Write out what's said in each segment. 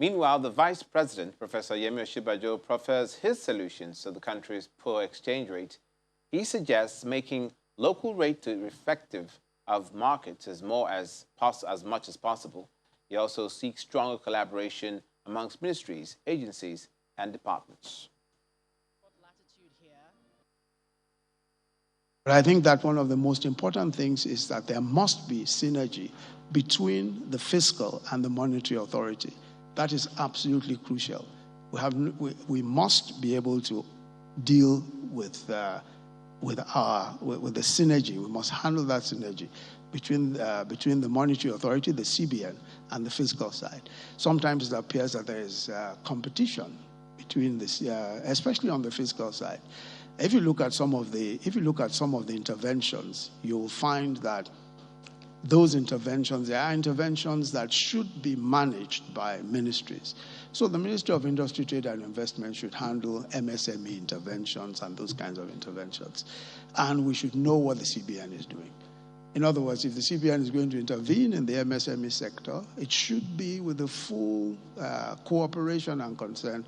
Meanwhile, the Vice President, Professor Osinbajo, prefers his solutions to the country's poor exchange rate. He suggests making local rate reflective of markets as much as possible. He also seeks stronger collaboration amongst ministries, agencies, and departments. But I think that one of the most important things is that there must be synergy between the fiscal and the monetary authority. That is absolutely crucial. We must be able to deal with the synergy. We must handle that synergy between the monetary authority, the CBN, and the fiscal side. Sometimes it appears that there is competition between this, especially on the fiscal side. If you look at some of the interventions, you'll find that those interventions, there are interventions that should be managed by ministries. So the Ministry of Industry, Trade and Investment should handle MSME interventions and those kinds of interventions. And we should know what the CBN is doing. In other words, if the CBN is going to intervene in the MSME sector, it should be with the full cooperation and consent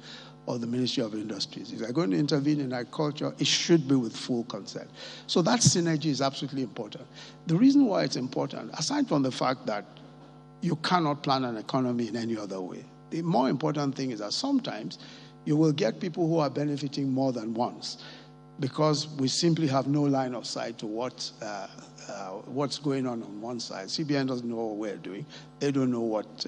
of the Ministry of Industries. If they're going to intervene in agriculture, it should be with full consent. So that synergy is absolutely important. The reason why it's important, aside from the fact that you cannot plan an economy in any other way, the more important thing is that sometimes you will get people who are benefiting more than once because we simply have no line of sight to what's going on one side. CBN doesn't know what we're doing. They don't know what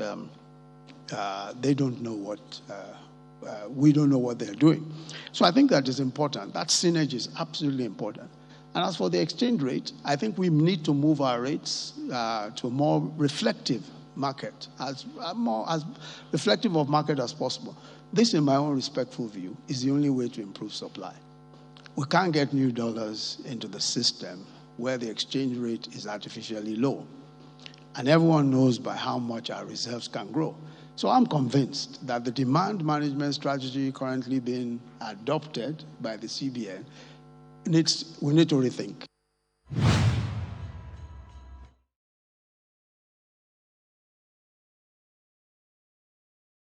we don't know what they're doing. So I think that is important. That synergy is absolutely important. And as for the exchange rate, I think we need to move our rates to a more reflective market, as reflective of market as possible. This, in my own respectful view, is the only way to improve supply. We can't get new dollars into the system where the exchange rate is artificially low. And everyone knows by how much our reserves can grow. So I'm convinced that the demand management strategy currently being adopted by the CBN, we need to rethink.